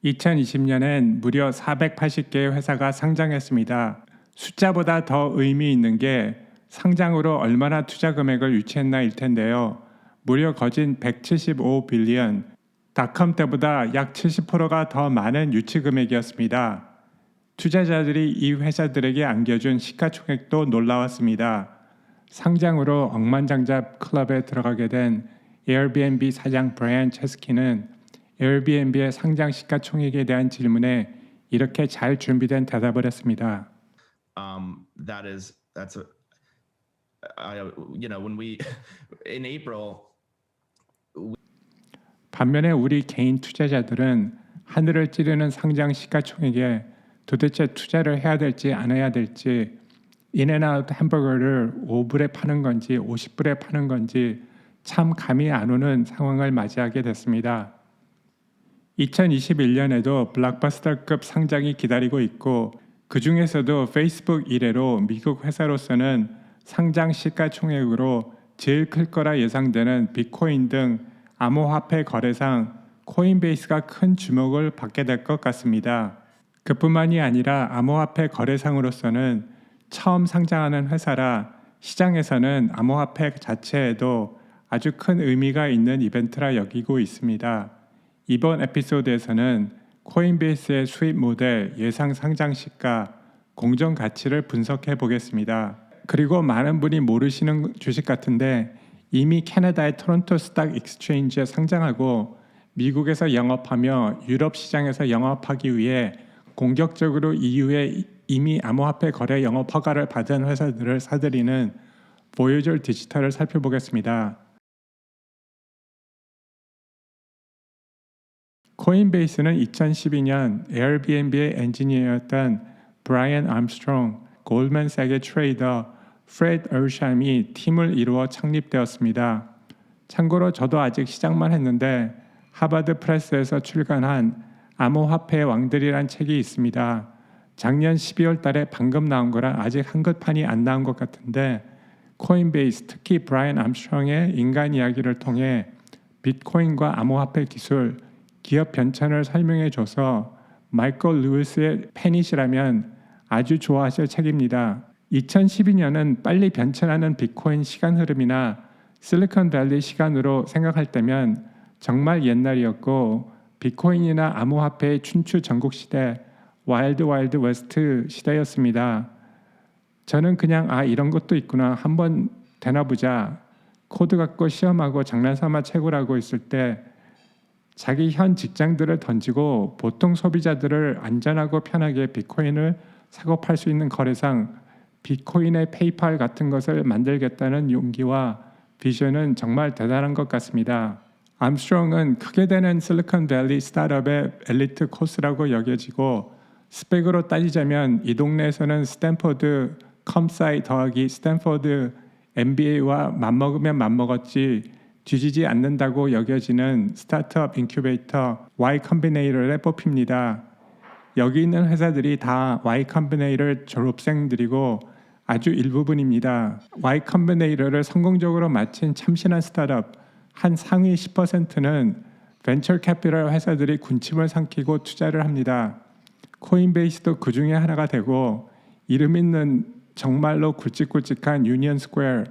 2020년엔 무려 480개의 회사가 상장했습니다. 숫자보다 더 의미 있는 게 상장으로 얼마나 투자 금액을 유치했나일 텐데요. 무려 거진 175빌리언, 닷컴 때보다 약 70%가 더 많은 유치 금액이었습니다. 투자자들이 이 회사들에게 안겨준 시가총액도 놀라웠습니다. 상장으로 억만장자 클럽에 들어가게 된 에어비앤비 사장 브라이언 체스키는 에어비앤비의 상장 시가총액에 대한 질문에 이렇게 잘 준비된 대답을 했습니다. That's a when we in April. 반면에 우리 개인 투자자들은 하늘을 찌르는 상장 시가총액에 도대체 투자를 해야 될지 안 해야 될지, 인앤아웃 햄버거를 5불에 파는 건지 50불에 파는 건지 참 감이 안 오는 상황을 맞이하게 됐습니다. 2021년에도 블록버스터급 상장이 기다리고 있고, 그 중에서도 페이스북 이래로 미국 회사로서는 상장 시가총액으로 제일 클 거라 예상되는 비트코인 등 암호화폐 거래상 코인베이스가 큰 주목을 받게 될 것 같습니다. 그뿐만이 아니라 암호화폐 거래상으로서는 처음 상장하는 회사라 시장에서는 암호화폐 자체에도 아주 큰 의미가 있는 이벤트라 여기고 있습니다. 이번 에피소드에서는 코인베이스의 수입 모델, 예상 상장 시가, 공정 가치를 분석해 보겠습니다. 그리고 많은 분이 모르시는 주식 같은데 이미 캐나다의 토론토 스탁 익스체인지에 상장하고 미국에서 영업하며 유럽 시장에서 영업하기 위해 공격적으로 EU에 이미 암호화폐 거래 영업 허가를 받은 회사들을 사들이는 보여줄 디지털을 살펴보겠습니다. 코인베이스는 2012년 에어비앤비의 엔지니어였던 브라이언 암스트롱, 골드만삭의 트레이더 프레드 얼샴이 팀을 이루어 창립되었습니다. 참고로 저도 아직 시작만 했는데 하버드 프레스에서 출간한 암호화폐의 왕들이란 책이 있습니다. 작년 12월 달에 방금 나온 거라 아직 한글판이 안 나온 것 같은데, 코인베이스, 특히 브라이언 암스트롱의 인간 이야기를 통해 비트코인과 암호화폐 기술, 기업 변천을 설명해줘서 마이클 루이스의 팬이시라면 아주 좋아하실 책입니다. 2012년은 빨리 변천하는 비트코인 시간 흐름이나 실리콘밸리 시간으로 생각할 때면 정말 옛날이었고, 비트코인이나 암호화폐의 춘추 전국 시대, 와일드 웨스트 시대였습니다. 저는 그냥 이런 것도 있구나, 한번 되나보자, 코드 갖고 시험하고 장난삼아 채굴하고 있을 때 자기 현 직장들을 던지고 보통 소비자들을 안전하고 편하게 비트코인을 사고 팔 수 있는 거래상 비트코인의 페이팔 같은 것을 만들겠다는 용기와 비전은 정말 대단한 것 같습니다. 암스트롱은 크게 되는 실리콘밸리 스타트업의 엘리트 코스라고 여겨지고, 스펙으로 따지자면 이 동네에서는 스탠퍼드 컴사이 더하기 스탠퍼드 MBA와 맞먹으면 맞먹었지 뒤지지 않는다고 여겨지는 스타트업 인큐베이터 Y 컴비네이터에 뽑힙니다. 여기 있는 회사들이 다 Y 컴비네이터 졸업생들이고 아주 일부분입니다. Y 컴비네이터를 성공적으로 마친 참신한 스타트업 한 상위 10%는 벤처 캐피털 회사들이 군침을 삼키고 투자를 합니다. 코인베이스도 그 중에 하나가 되고, 이름 있는 정말로 굵직굵직한 유니언 스퀘어,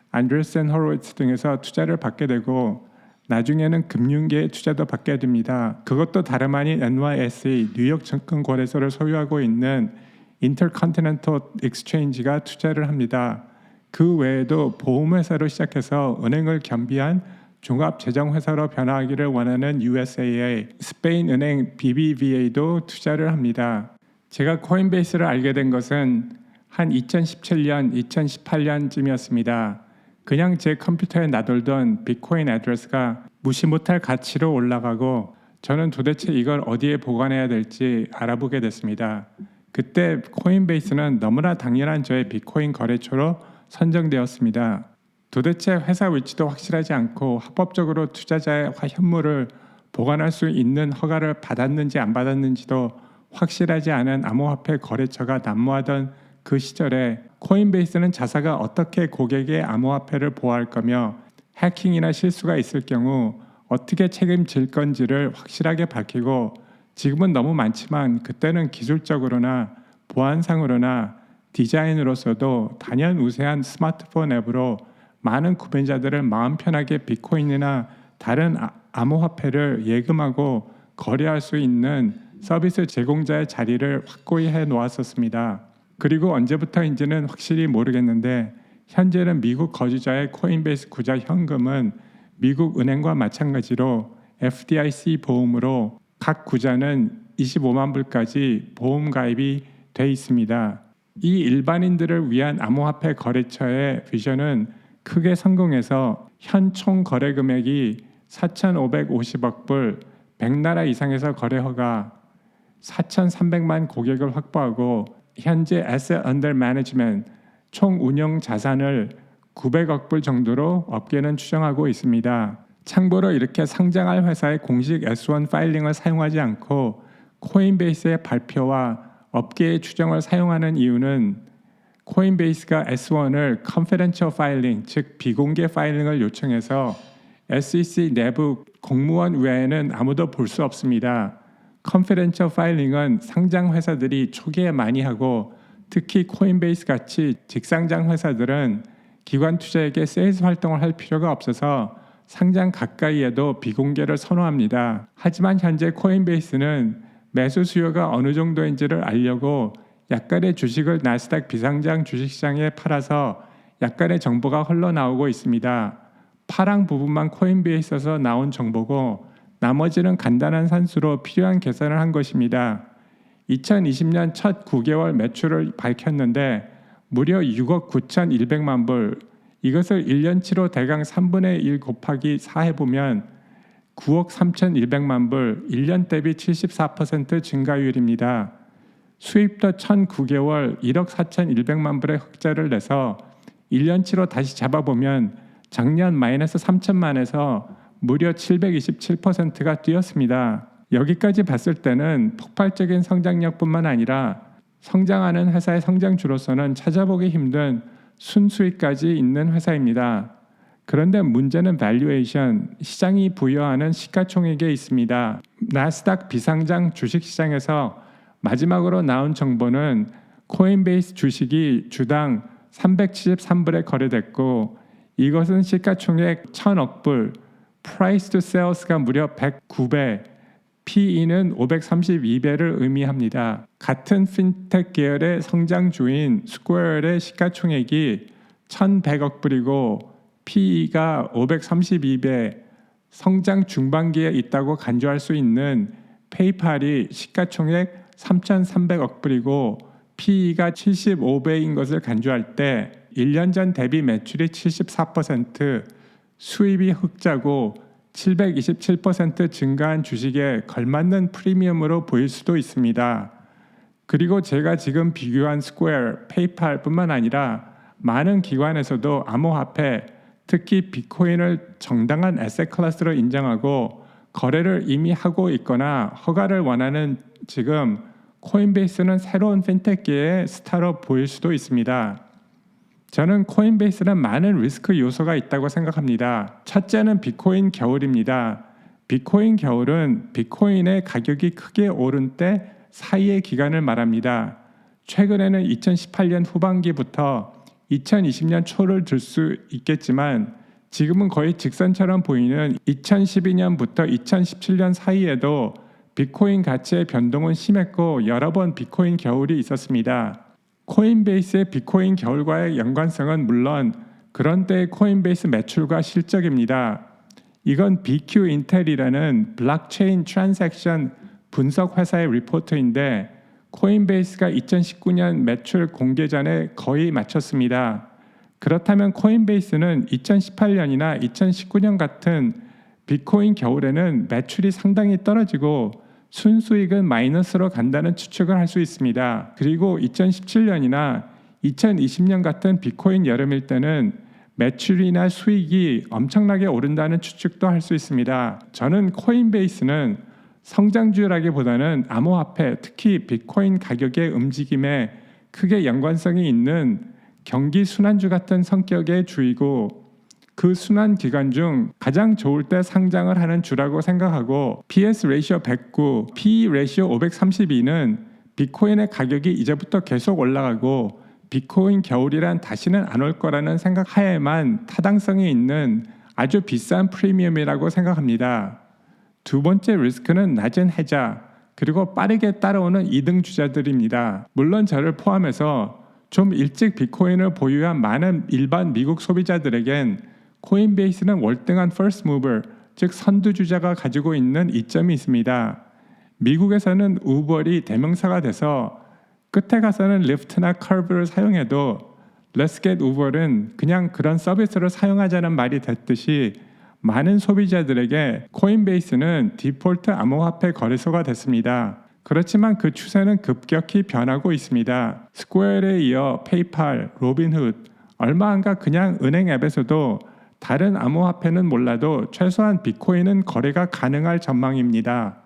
안드레센 호로위츠 등에서 투자를 받게 되고, 나중에는 금융계의 투자도 받게 됩니다. 그것도 다름 아닌 NYSE, 뉴욕 증권거래소를 소유하고 있는 인터컨티넨탈 익스체인지가 투자를 합니다. 그 외에도 보험회사로 시작해서 은행을 겸비한 종합재정회사로 변화하기를 원하는 USAA, 스페인 은행 BBVA도 투자를 합니다. 제가 코인베이스를 알게 된 것은 한 2017년, 2018년쯤이었습니다. 그냥 제 컴퓨터에 놔돌던 비트코인 애드레스가 무시 못할 가치로 올라가고, 저는 도대체 이걸 어디에 보관해야 될지 알아보게 됐습니다. 그때 코인베이스는 너무나 당연한 저의 비트코인 거래처로 선정되었습니다. 도대체 회사 위치도 확실하지 않고 합법적으로 투자자의 현물을 보관할 수 있는 허가를 받았는지 안 받았는지도 확실하지 않은 암호화폐 거래처가 난무하던 그 시절에 코인베이스는 자사가 어떻게 고객의 암호화폐를 보호할 거며 해킹이나 실수가 있을 경우 어떻게 책임질 건지를 확실하게 밝히고 지금은 너무 많지만 그때는 기술적으로나 보안상으로나 디자인으로서도 단연 우세한 스마트폰 앱으로 많은 구매자들을 마음 편하게 비트코인이나 다른 암호화폐를 예금하고 거래할 수 있는 서비스 제공자의 자리를 확고히 해 놓았었습니다. 그리고 언제부터인지는 확실히 모르겠는데 현재는 미국 거주자의 코인베이스 구자 현금은 미국 은행과 마찬가지로 FDIC 보험으로 각 구자는 25만 불까지 보험 가입이 돼 있습니다. 이 일반인들을 위한 암호화폐 거래처의 비전은 크게 성공해서 현 총 거래 금액이 4,550억 불, 100나라 이상에서 거래 허가, 4,300만 고객을 확보하고 현재 Asset Under Management 총 운영 자산을 900억 불 정도로 업계는 추정하고 있습니다. 참고로 이렇게 상장할 회사의 공식 S1 파일링을 사용하지 않고 코인베이스의 발표와 업계의 추정을 사용하는 이유는 코인베이스가 S1을 Confidential Filing, 즉 비공개 파일링을 요청해서 SEC 내부 공무원 외에는 아무도 볼 수 없습니다. Confidential Filing은 상장 회사들이 초기에 많이 하고 특히 코인베이스 같이 직상장 회사들은 기관 투자에게 세일즈 활동을 할 필요가 없어서 상장 가까이에도 비공개를 선호합니다. 하지만 현재 코인베이스는 매수 수요가 어느 정도인지를 알려고 약간의 주식을 나스닥 비상장 주식시장에 팔아서 약간의 정보가 흘러나오고 있습니다. 파랑 부분만 코인베이스에서 나온 정보고 나머지는 간단한 산수로 필요한 계산을 한 것입니다. 2020년 첫 9개월 매출을 밝혔는데 무려 6억 9,100만 불, 이것을 1년치로 대강 3분의 1 곱하기 4 해보면 9억 3,100만 불, 1년 대비 74% 증가율입니다. 수입도 1,009개월 1억 4,100만 불의 흑자를 내서 1년치로 다시 잡아보면 작년 마이너스 3천만에서 무려 727%가 뛰었습니다. 여기까지 봤을 때는 폭발적인 성장력뿐만 아니라 성장하는 회사의 성장주로서는 찾아보기 힘든 순수익까지 있는 회사입니다. 그런데 문제는 밸류에이션, 시장이 부여하는 시가총액에 있습니다. 나스닥 비상장 주식시장에서 마지막으로 나온 정보는 코인베이스 주식이 주당 373불에 거래됐고 이것은 시가총액 1,000억 불, Price to Sales가 무려 109배, PE는 532배를 의미합니다. 같은 핀텍 계열의 성장주인 스퀘어의 시가총액이 1,100억 불이고 PE가 532배, 성장 중반기에 있다고 간주할 수 있는 페이팔이 시가총액 3,300억 불이고 PE가 75배인 것을 간주할 때 1년 전 대비 매출이 74%, 수입이 흑자고 727% 증가한 주식에 걸맞는 프리미엄으로 보일 수도 있습니다. 그리고 제가 지금 비교한 스퀘어, 페이팔뿐만 아니라 많은 기관에서도 암호화폐, 특히 비트코인을 정당한 에셋 클래스로 인정하고 거래를 이미 하고 있거나 허가를 원하는 지금 코인베이스는 새로운 핀텍계의 스타로 보일 수도 있습니다. 저는 코인베이스는 많은 리스크 요소가 있다고 생각합니다. 첫째는 비트코인 겨울입니다. 비트코인 겨울은 비트코인의 가격이 크게 오른 때 사이의 기간을 말합니다. 최근에는 2018년 후반기부터 2020년 초를 들 수 있겠지만 지금은 거의 직선처럼 보이는 2012년부터 2017년 사이에도 비트코인 가치의 변동은 심했고 여러 번 비트코인 겨울이 있었습니다. 코인베이스의 비트코인 겨울과의 연관성은 물론 그런 때의 코인베이스 매출과 실적입니다. 이건 BQ 인텔이라는 블록체인 트랜잭션 분석 회사의 리포트인데 코인베이스가 2019년 매출 공개 전에 거의 마쳤습니다. 그렇다면 코인베이스는 2018년이나 2019년 같은 비트코인 겨울에는 매출이 상당히 떨어지고 순수익은 마이너스로 간다는 추측을 할 수 있습니다. 그리고 2017년이나 2020년 같은 비트코인 여름일 때는 매출이나 수익이 엄청나게 오른다는 추측도 할 수 있습니다. 저는 코인베이스는 성장주라기보다는 암호화폐, 특히 비트코인 가격의 움직임에 크게 연관성이 있는 경기 순환주 같은 성격의 주이고 그 순환 기간 중 가장 좋을 때 상장을 하는 주라고 생각하고 PS 레이시오 109, PE 레이시오 532는 비트코인의 가격이 이제부터 계속 올라가고 비트코인 겨울이란 다시는 안 올 거라는 생각 하에만 타당성이 있는 아주 비싼 프리미엄이라고 생각합니다. 두 번째 리스크는 낮은 해자 그리고 빠르게 따라오는 이등 주자들입니다. 물론 저를 포함해서 좀 일찍 비트코인을 보유한 많은 일반 미국 소비자들에겐 코인베이스는 월등한 first mover, 즉 선두주자가 가지고 있는 이점이 있습니다. 미국에서는 우버이 대명사가 돼서 끝에 가서는 리프트나 커브를 사용해도 Let's get Uber은 그냥 그런 서비스를 사용하자는 말이 됐듯이 많은 소비자들에게 코인베이스는 디폴트 암호화폐 거래소가 됐습니다. 그렇지만 그 추세는 급격히 변하고 있습니다. 스퀘어에 이어 페이팔, 로빈훗, 얼마 안가 그냥 은행 앱에서도 다른 암호화폐는 몰라도 최소한 비트코인은 거래가 가능할 전망입니다.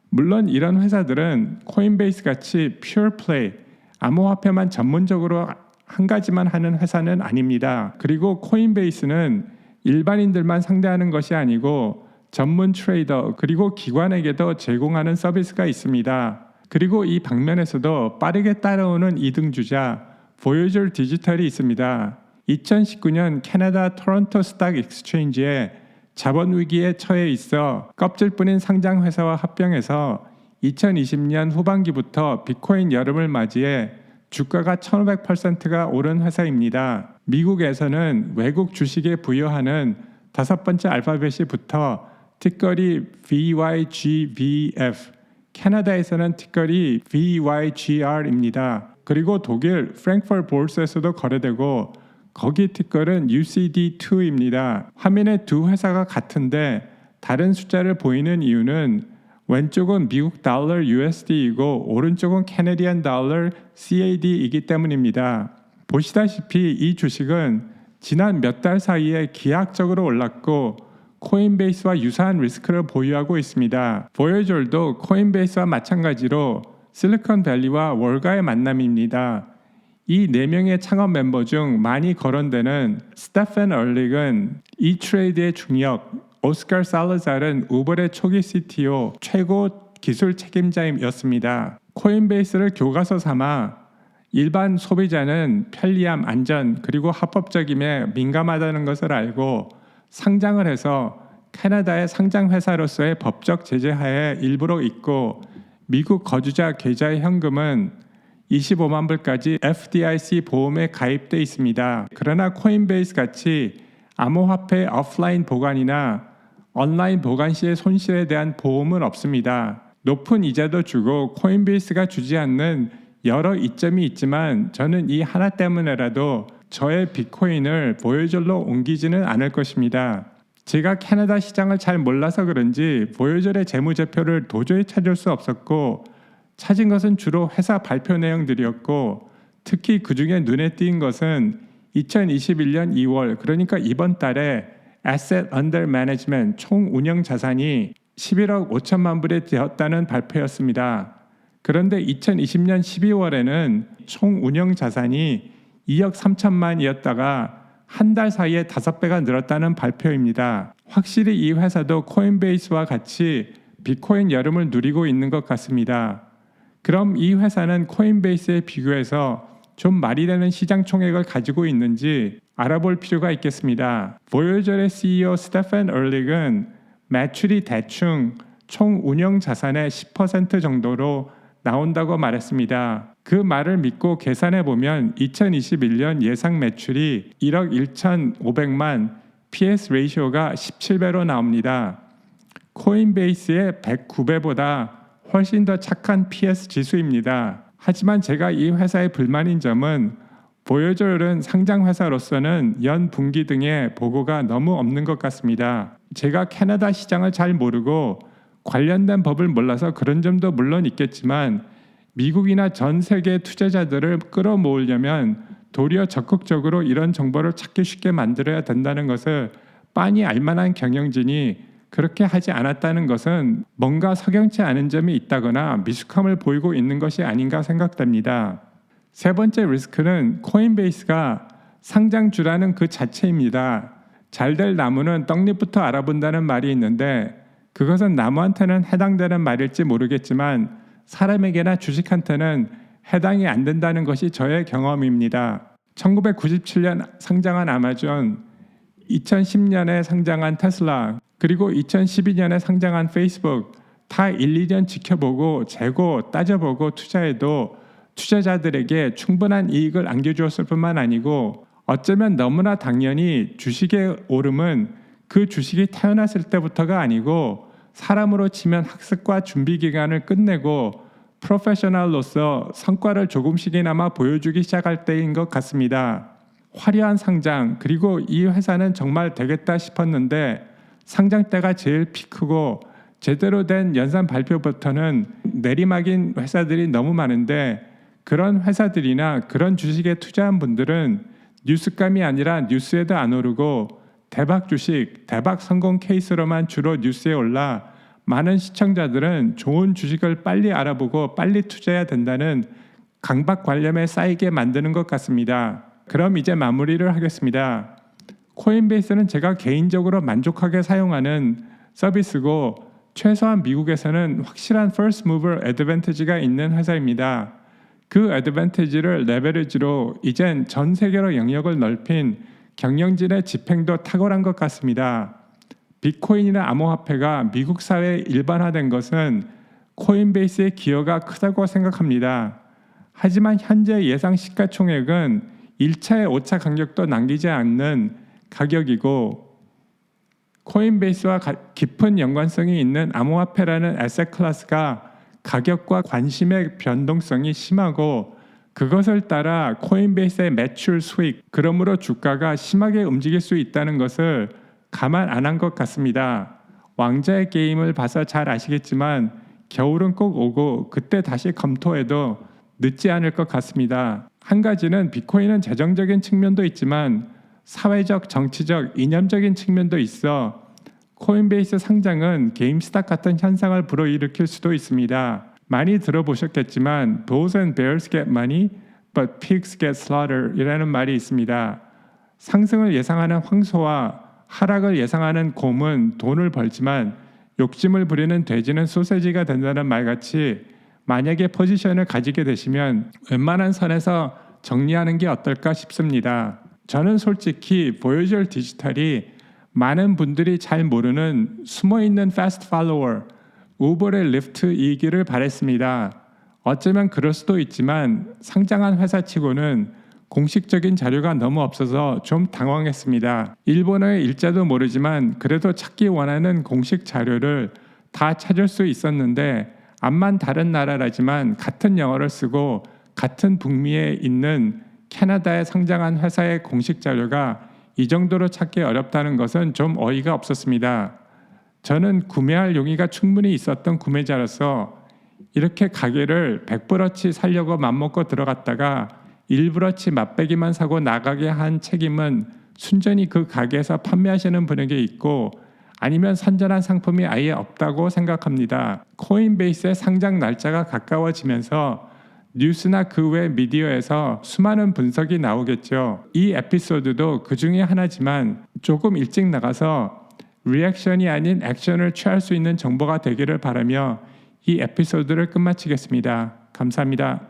물론 이런 회사들은 코인베이스 같이 퓨어 플레이, 암호화폐만 전문적으로 한 가지만 하는 회사는 아닙니다. 그리고 코인베이스는 일반인들만 상대하는 것이 아니고 전문 트레이더 그리고 기관에게도 제공하는 서비스가 있습니다. 그리고 이 방면에서도 빠르게 따라오는 이등주자 보여줄 디지털이 있습니다. 2019년 캐나다 토론토 스탁 익스체인지에 자본 위기에 처해 있어 껍질뿐인 상장 회사와 합병해서 2020년 후반기부터 비트코인 여름을 맞이해 주가가 1500%가 오른 회사입니다. 미국에서는 외국 주식에 부여하는 다섯 번째 알파벳이 붙어 티커리 VYGVF, 캐나다에서는 티커리 VYGR입니다. 그리고 독일 프랭크푸르트 볼스에서도 거래되고 거기 티커는 UCD2입니다. 화면에 두 회사가 같은데 다른 숫자를 보이는 이유는 왼쪽은 미국 달러 USD이고 오른쪽은 캐네디안 달러 CAD이기 때문입니다. 보시다시피 이 주식은 지난 몇 달 사이에 기하학적으로 올랐고 코인베이스와 유사한 리스크를 보유하고 있습니다. 보여졸도 코인베이스와 마찬가지로 실리콘밸리와 월가의 만남입니다. 이 4명의 창업 멤버 중 많이 거론되는 스테판 얼릭은 이 트레이드의 중역, 오스카 살라잘은 우버의 초기 CTO, 최고 기술 책임자였습니다. 코인베이스를 교과서 삼아 일반 소비자는 편리함, 안전, 그리고 합법적임에 민감하다는 것을 알고 상장을 해서 캐나다의 상장 회사로서의 법적 제재 하에 일부러 있고 미국 거주자 계좌의 현금은 25만 불까지 FDIC 보험에 가입돼 있습니다. 그러나 코인베이스 같이 암호화폐 오프라인 보관이나 온라인 보관 시의 손실에 대한 보험은 없습니다. 높은 이자도 주고 코인베이스가 주지 않는 여러 이점이 있지만 저는 이 하나 때문에라도 저의 비트코인을 보여졸로 옮기지는 않을 것입니다. 제가 캐나다 시장을 잘 몰라서 그런지 보여졸의 재무제표를 도저히 찾을 수 없었고 찾은 것은 주로 회사 발표 내용들이었고 특히 그 중에 눈에 띈 것은 2021년 2월 그러니까 이번 달에 Asset Under Management 총 운영 자산이 11억 5천만 불이 되었다는 발표였습니다. 그런데 2020년 12월에는 총 운영 자산이 2억 3천만이었다가 한 달 사이에 5배가 늘었다는 발표입니다. 확실히 이 회사도 코인베이스와 같이 비트코인 여름을 누리고 있는 것 같습니다. 그럼 이 회사는 코인베이스에 비교해서 좀 말이 되는 시장 총액을 가지고 있는지 알아볼 필요가 있겠습니다. 보여졸의 CEO 스테판 얼릭은 매출이 대충 총 운영 자산의 10% 정도로 나온다고 말했습니다. 그 말을 믿고 계산해 보면 2021년 예상 매출이 1억 1,500만, PS 레이시오가 17배로 나옵니다. 코인베이스의 109배보다 훨씬 더 착한 PS 지수입니다. 하지만 제가 이 회사의 불만인 점은 보여졸은 상장 회사로서는 연 분기 등의 보고가 너무 없는 것 같습니다. 제가 캐나다 시장을 잘 모르고 관련된 법을 몰라서 그런 점도 물론 있겠지만 미국이나 전 세계 투자자들을 끌어모으려면 도리어 적극적으로 이런 정보를 찾기 쉽게 만들어야 된다는 것을 빤히 알만한 경영진이 그렇게 하지 않았다는 것은 뭔가 석연치 않은 점이 있다거나 미숙함을 보이고 있는 것이 아닌가 생각됩니다. 세 번째 리스크는 코인베이스가 상장주라는 그 자체입니다. 잘될 나무는 떡잎부터 알아본다는 말이 있는데 그것은 나무한테는 해당되는 말일지 모르겠지만 사람에게나 주식한테는 해당이 안 된다는 것이 저의 경험입니다. 1997년 상장한 아마존, 2010년에 상장한 테슬라, 그리고 2012년에 상장한 페이스북 다 1, 2년 지켜보고 재고 따져보고 투자해도 투자자들에게 충분한 이익을 안겨주었을 뿐만 아니고 어쩌면 너무나 당연히 주식의 오름은 그 주식이 태어났을 때부터가 아니고 사람으로 치면 학습과 준비 기간을 끝내고 프로페셔널로서 성과를 조금씩이나마 보여주기 시작할 때인 것 같습니다. 화려한 상장 그리고 이 회사는 정말 되겠다 싶었는데 상장 때가 제일 피크고 제대로 된 연산 발표부터는 내리막인 회사들이 너무 많은데 그런 회사들이나 그런 주식에 투자한 분들은 뉴스감이 아니라 뉴스에도 안 오르고 대박 주식, 대박 성공 케이스로만 주로 뉴스에 올라 많은 시청자들은 좋은 주식을 빨리 알아보고 빨리 투자해야 된다는 강박관념에 쌓이게 만드는 것 같습니다. 그럼 이제 마무리를 하겠습니다. 코인베이스는 제가 개인적으로 만족하게 사용하는 서비스고 최소한 미국에서는 확실한 first mover advantage가 있는 회사입니다. 그 어드밴티지를 레버리지로 이젠 전 세계로 영역을 넓힌 경영진의 집행도 탁월한 것 같습니다. 비트코인이나 암호화폐가 미국 사회에 일반화된 것은 코인베이스의 기여가 크다고 생각합니다. 하지만 현재 예상 시가총액은 1차의 5차 간격도 남기지 않는 가격이고 코인베이스와 깊은 연관성이 있는 암호화폐라는 에셋 클래스가 가격과 관심의 변동성이 심하고 그것을 따라 코인베이스의 매출 수익, 그러므로 주가가 심하게 움직일 수 있다는 것을 감안 안 한 것 같습니다. 왕자의 게임을 봐서 잘 아시겠지만 겨울은 꼭 오고 그때 다시 검토해도 늦지 않을 것 같습니다. 한 가지는 비트코인은 재정적인 측면도 있지만 사회적, 정치적, 이념적인 측면도 있어 코인베이스 상장은 게임스탑 같은 현상을 불어일으킬 수도 있습니다. 많이 들어보셨겠지만 Bulls and bears get money, but pigs get slaughtered 이라는 말이 있습니다. 상승을 예상하는 황소와 하락을 예상하는 곰은 돈을 벌지만 욕심을 부리는 돼지는 소세지가 된다는 말같이 만약에 포지션을 가지게 되시면 웬만한 선에서 정리하는 게 어떨까 싶습니다. 저는 솔직히 보여줄 디지털이 많은 분들이 잘 모르는 숨어있는 패스트 팔로워, 우버의 리프트이기를 바랬습니다. 어쩌면 그럴 수도 있지만 상장한 회사치고는 공식적인 자료가 너무 없어서 좀 당황했습니다. 일본어의 일자도 모르지만 그래도 찾기 원하는 공식 자료를 다 찾을 수 있었는데 암만 다른 나라라지만 같은 영어를 쓰고 같은 북미에 있는 캐나다에 상장한 회사의 공식 자료가 이 정도로 찾기 어렵다는 것은 좀 어이가 없었습니다. 저는 구매할 용의가 충분히 있었던 구매자로서 이렇게 가게를 100불어치 살려고 맘먹고 들어갔다가 1불어치 맛배기만 사고 나가게 한 책임은 순전히 그 가게에서 판매하시는 분에게 있고 아니면 선전한 상품이 아예 없다고 생각합니다. 코인베이스의 상장 날짜가 가까워지면서 뉴스나 그 외 미디어에서 수많은 분석이 나오겠죠. 이 에피소드도 그 중에 하나지만 조금 일찍 나가서 리액션이 아닌 액션을 취할 수 있는 정보가 되기를 바라며 이 에피소드를 끝마치겠습니다. 감사합니다.